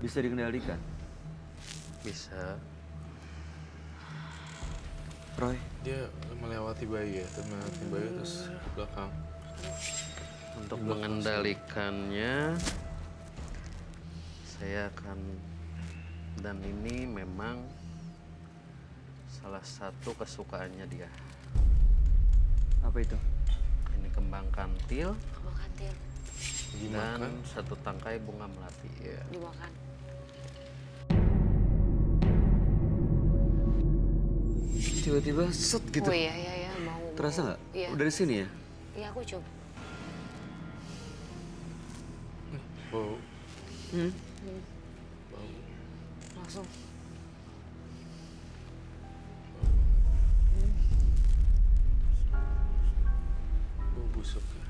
Bisa dikendalikan? Bisa. Roy, Dia melewati bayi ya, melewati bayi terus belakang. Untuk mengendalikannya, saya akan, dan ini memang salah satu kesukaannya dia. apa itu? Ini kembang kantil Kembang kantil dan Dimakan. satu tangkai bunga melati. Ya. dimakan. Tiba-tiba set gitu. Oh iya mau. Terasa nggak? Iya. Udah di sini ya? Iya aku coba. Bau. Langsung. Bau busuk ya.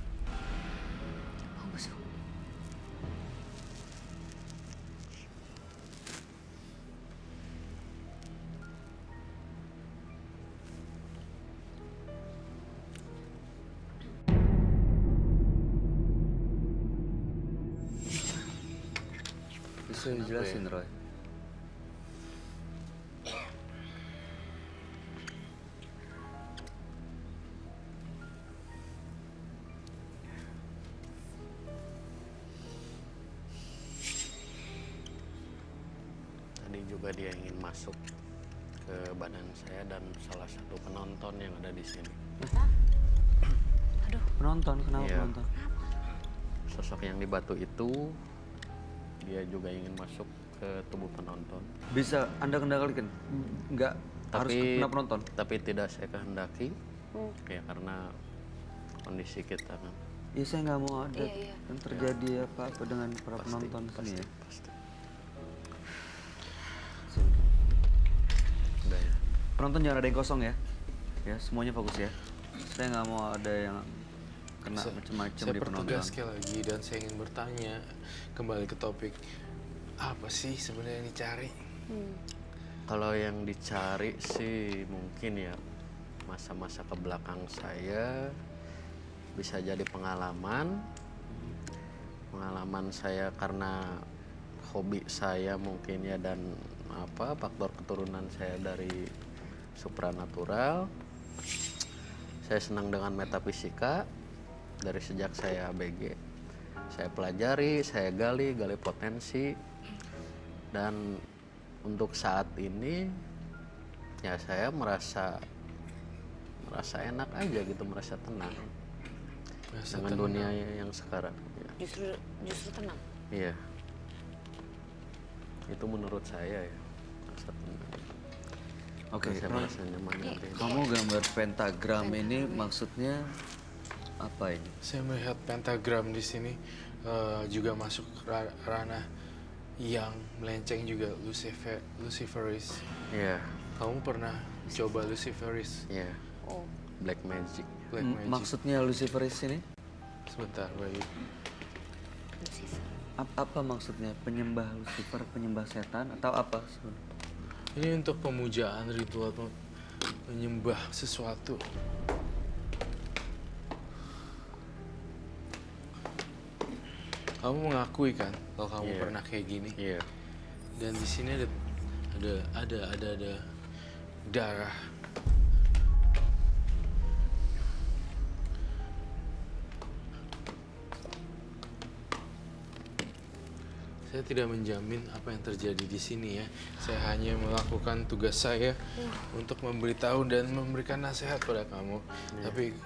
Oh busuk. Bisa dijelasin, Roy? Tadi juga dia ingin masuk ke badan saya dan salah satu penonton yang ada di sini. Aduh. Penonton, kenapa Iya. penonton? Sosok yang di batu itu, dia juga ingin masuk ke tubuh penonton. Bisa Anda kendalikan? Nggak harus kena penonton? Tapi tidak saya kehendaki, ya karena kondisi kita kan. Ya saya nggak mau ada Iya. yang terjadi apa-apa dengan para penonton sini ya. Pasti. Udah ya. Penonton jangan ada yang kosong ya. Ya semuanya fokus ya. Saya nggak mau ada yang kena macam-macam Saya di penonton. pertegas sekali lagi dan saya ingin bertanya kembali ke topik. Apa sih sebenarnya yang dicari? Kalau yang dicari sih mungkin ya masa-masa ke belakang saya, bisa jadi pengalaman saya karena hobi saya mungkin ya, dan apa faktor keturunan saya dari supranatural. Saya senang dengan metafisika dari sejak saya ABG. Saya pelajari, saya gali potensi, dan untuk saat ini ya saya merasa enak aja gitu, merasa tenang Merasa dengan tenang. dunia yang sekarang. Ya. Justru tenang. Iya, itu menurut saya ya, merasa tenang. Oke, Saya Roy, merasa nyaman dengan diri. kamu gambar pentagram ini maksudnya apa ini? Saya melihat pentagram di sini juga masuk ranah yang melenceng juga Luciferis. Iya, Kamu pernah coba Luciferis? iya, Oh. black magic. Black magic. Maksudnya Luciferis ini? Sebentar, Bayu. Lucifer. Apa maksudnya? Penyembah Lucifer, penyembah setan atau apa? Ini untuk pemujaan ritual menyembah sesuatu. Kamu mengakui kan kalau kamu Iya. pernah kayak gini? Iya, Dan di sini ada darah. Saya tidak menjamin apa yang terjadi di sini ya. Saya hanya melakukan tugas saya untuk memberitahu dan memberikan nasihat pada kamu. Tapi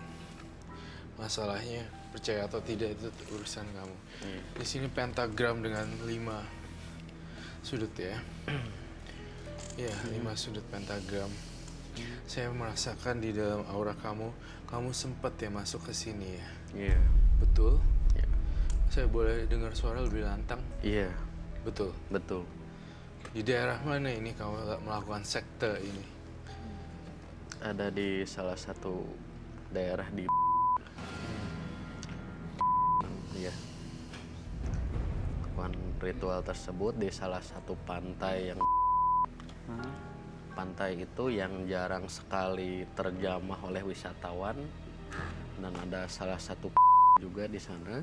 masalahnya percaya atau tidak itu urusan kamu. Di sini pentagram dengan 5 sudut ya. Ya, 5 sudut pentagram. Saya merasakan di dalam aura kamu sempat ya masuk ke sini ya. iya, Betul? iya, Saya boleh dengar suara lebih lantang? iya, Betul. betul. Di daerah mana ini kamu melakukan sekte ini? Ada di salah satu daerah di ya, lakukan ritual tersebut di salah satu pantai yang pantai itu yang jarang sekali terjamah oleh wisatawan, dan ada salah satu juga di sana.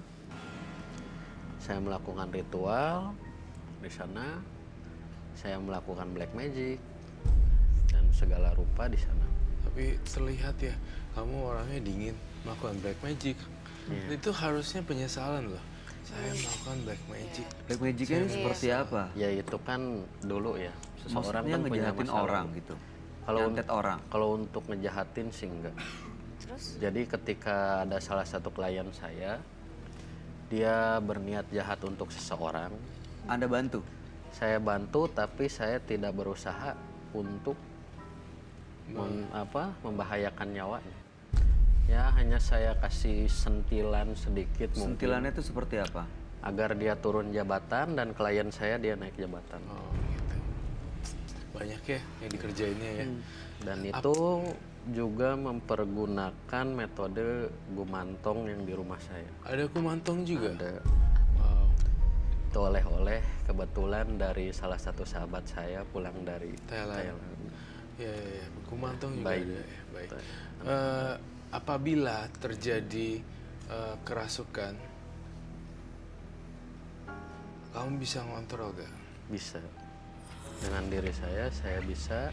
Saya melakukan ritual di sana. Saya melakukan black magic dan segala rupa di sana. Tapi terlihat ya, kamu orangnya dingin, melakukan black magic. Itu harusnya penyesalan loh. Saya melakukan black magic. Black magic ini seperti apa? Ya itu kan dulu ya. Seseorang Maksudnya kan punya ngejahatin masalah. orang gitu. Kalau Nyantet orang. Kalau untuk ngejahatin sih enggak. Terus? Jadi ketika ada salah satu klien saya, dia berniat jahat untuk seseorang, Anda bantu. saya bantu tapi saya tidak berusaha untuk membahayakan nyawanya. Ya hanya saya kasih sentilan sedikit mungkin Sentilannya itu seperti apa? agar dia turun jabatan dan klien saya dia naik jabatan. Oh gitu. Banyak ya yang dikerjainnya ya. Dan itu juga mempergunakan metode gumantong yang di rumah saya. Ada kumantong juga. Ada Wow. itu oleh-oleh kebetulan dari salah satu sahabat saya pulang dari Thailand. Ya, kumantong juga Baik. ada ya. Baik. Apabila terjadi kerasukan, kamu bisa ngontrol gak? Bisa. Dengan diri saya bisa.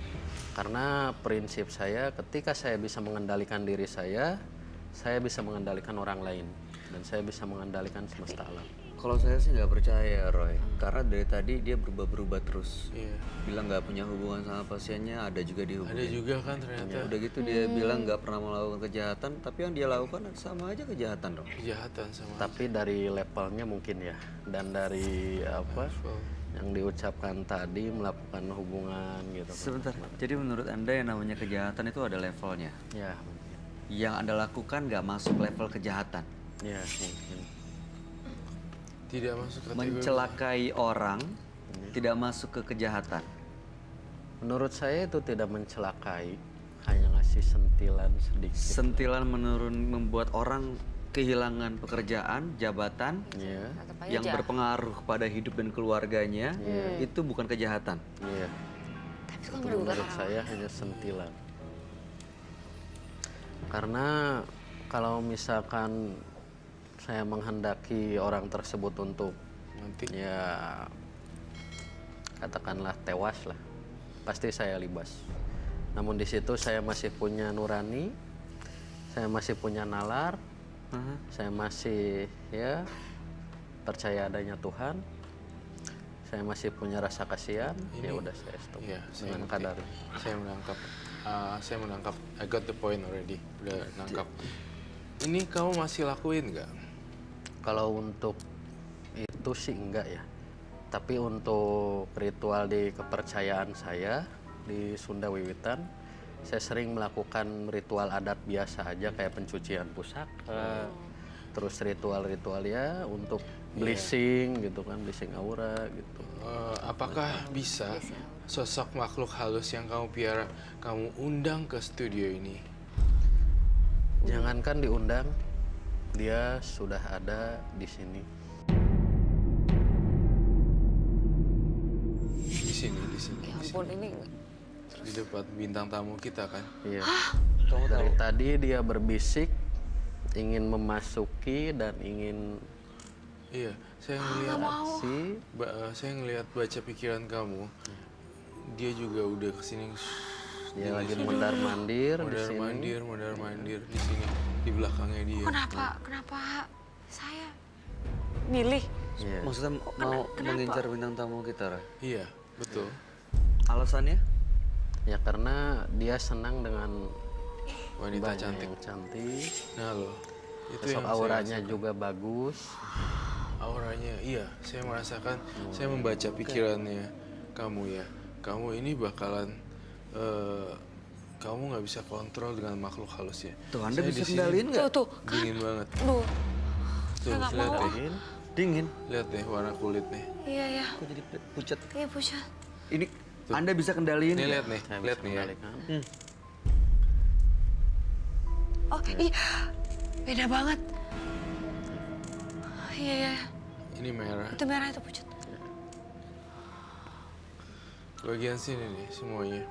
Karena prinsip saya ketika saya bisa mengendalikan diri saya bisa mengendalikan orang lain. Dan saya bisa mengendalikan semesta alam. Kalau saya sih nggak percaya Roy, karena dari tadi dia berubah-berubah terus. Iya. Bilang nggak punya hubungan sama pasiennya, ada juga dihubungin. Ada juga kan ternyata Udah gitu dia bilang nggak pernah melakukan kejahatan, tapi yang dia lakukan sama aja kejahatan dong. kejahatan sama Tapi dari levelnya mungkin ya. Dan dari apa yang diucapkan tadi melakukan hubungan gitu. Sebentar, jadi menurut Anda yang namanya kejahatan itu ada levelnya. Ya mungkin. Yang Anda lakukan nggak masuk level kejahatan. Ya mungkin. tidak masuk kategori. Mencelakai orang tidak masuk ke kejahatan. Menurut saya itu tidak mencelakai, hanya ngasih sentilan sedikit. Sentilan membuat orang kehilangan pekerjaan, jabatan Iya. Tetap aja yang berpengaruh kepada hidup dan keluarganya, itu bukan kejahatan. Iya. Tapi itu kan Itu merugikan menurut orang. saya hanya sentilan. Karena kalau misalkan saya menghendaki orang tersebut untuk Nanti ya katakanlah tewas lah, pasti saya libas. Namun di situ saya masih punya nurani, saya masih punya nalar, saya masih ya percaya adanya Tuhan, saya masih punya rasa kasihan. Ya udah saya stop ya, dengan kadar. saya menangkap I got the point already. Udah nangkap. Ini kamu masih lakuin nggak? Kalau untuk itu sih enggak ya. Tapi untuk ritual di kepercayaan saya di Sunda Wiwitan, saya sering melakukan ritual adat biasa aja kayak pencucian pusaka, terus ritual-ritual ya untuk blessing gitu kan, blessing aura gitu. Apakah bisa sosok makhluk halus yang kamu piara kamu undang ke studio ini? Jangankan diundang, dia sudah ada di sini. Di sini. Ya ampun, ini Di depan bintang tamu kita kan? Iya. Dari tadi dia berbisik ingin memasuki dan ingin Iya, saya ngelihat si saya ngelihat baca pikiran kamu. Dia juga udah kesini. dia lagi mondar-mandir di sini. Mondar-mandir di sini di belakangnya dia. kenapa saya milih? Iya. Maksudnya mau mengincar bintang tamu kita, Roy? Iya, betul. Alasannya? Ya karena dia senang dengan Wanita banyak cantik. yang cantik. Nah loh, itu Terus yang saya auranya rasakan. juga bagus. Auranya, iya. Saya merasakan, saya membaca pikirannya kamu ya. Kamu ini bakalan, kamu nggak bisa kontrol dengan makhluk halusnya. Tuh, Anda Saya bisa di sini kendaliin nggak? Tuh, Dingin banget. Duh, Tuh, nggak lihat mau. deh. Dingin. Lihat deh warna kulit nih. iya ya. Kok jadi pucat? Iya pucat. Ini Anda bisa kendaliin Nih nggak? lihat nih, Saya lihat bisa nih ya. kendalikan. Oh iya, beda banget. Iya ya, Ini merah. itu merah itu pucat. Bagian sini nih semuanya.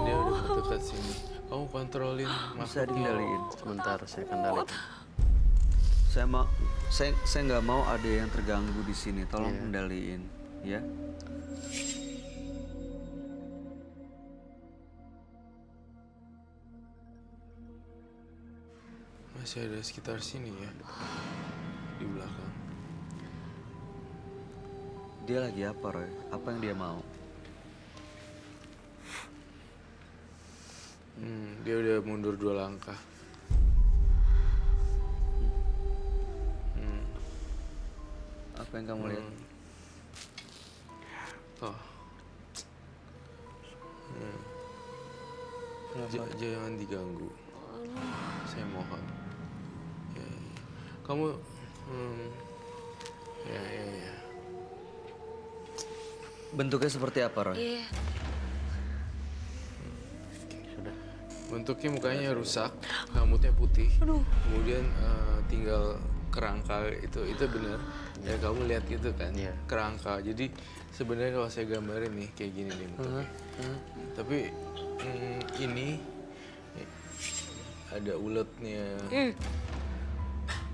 Dia udah dekat sini. Kamu kontrolin Bisa makhluknya. dikendaliin. Sebentar saya kendalikan. Saya nggak mau ada yang terganggu di sini. Tolong kendaliin. ya. Masih ada sekitar sini ya, di belakang. Dia lagi apa, Roy? Apa yang dia mau? Dia udah mundur 2 langkah. Apa yang kamu lihat? Oh. Jangan diganggu. Saya mohon. Ya, ya. Kamu, ya. Bentuknya seperti apa, Roy? Iya. Bentuknya mukanya rusak, rambutnya putih. Kemudian tinggal kerangka itu benar. Ya kamu lihat gitu kan, Iya. kerangka. Jadi sebenarnya kalau saya gambarin nih kayak gini nih bentuknya. Tapi ini ada uletnya,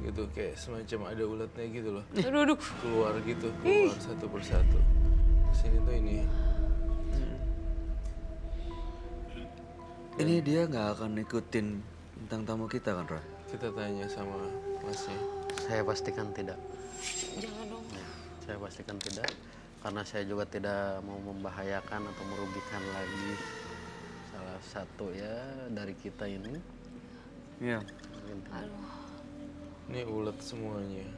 gitu kayak semacam ada uletnya gitu loh. Aduh. Keluar satu persatu. Sini tuh ini. Ini dia nggak akan ikutin bintang tamu kita kan, Roy? Kita tanya sama masnya. Saya pastikan tidak. Jangan dong. Saya pastikan tidak, karena saya juga tidak mau membahayakan atau merugikan lagi salah satu ya dari kita ini. Iya. Aduh. Ini ulet semuanya.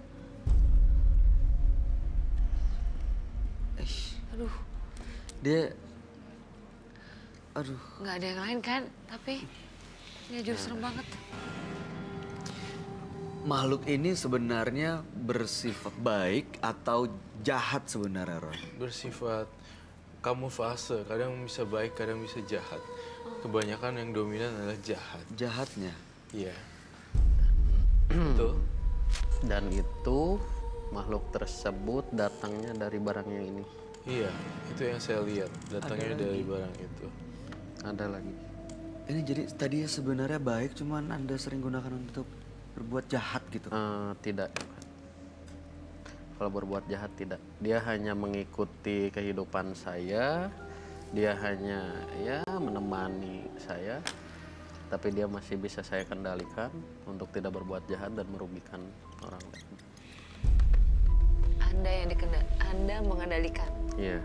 Aduh. Dia, aduh, Nggak ada yang lain kan? Tapi ini jujur serem banget. makhluk ini sebenarnya bersifat baik atau jahat sebenarnya, Roy? Bersifat kamuflase, kadang bisa baik, kadang bisa jahat. Kebanyakan yang dominan adalah jahat. Jahatnya. Iya. Betul. Dan itu makhluk tersebut datangnya dari barang yang ini. Iya, itu yang saya lihat. Datangnya dari barang itu. Ada lagi. Ini jadi tadinya sebenarnya baik, cuman Anda sering gunakan untuk berbuat jahat gitu. Tidak. Kalau berbuat jahat tidak. Dia hanya mengikuti kehidupan saya. Dia hanya ya menemani saya. Tapi dia masih bisa saya kendalikan untuk tidak berbuat jahat dan merugikan orang lain. Anda mengendalikan, Iya,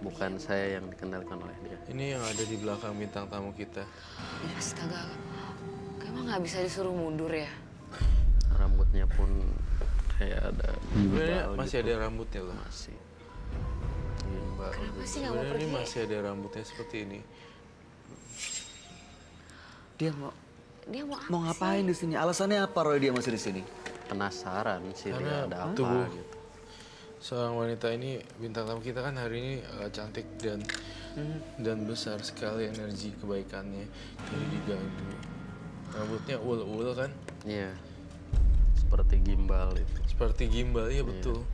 bukan saya yang dikendalikan oleh dia. Ini yang ada di belakang bintang tamu kita. astaga. Emang nggak bisa disuruh mundur ya? Rambutnya pun kayak ada Sebenarnya gimbal masih gitu. ada rambutnya loh. Masih gimbal. Kenapa sih nggak mau Sebenarnya pergi? ini masih ada rambutnya seperti ini. Dia mau Dia mau apa mau ngapain di sini? Alasannya apa, Roy, dia masih di sini? Penasaran sih Karena dia ada apa tubuh gitu. seorang wanita ini, bintang tamu kita kan hari ini cantik dan besar sekali energi kebaikannya. Jadi diganggu. Rambutnya ul kan? Iya. Seperti gimbal itu. Seperti gimbal, iya betul.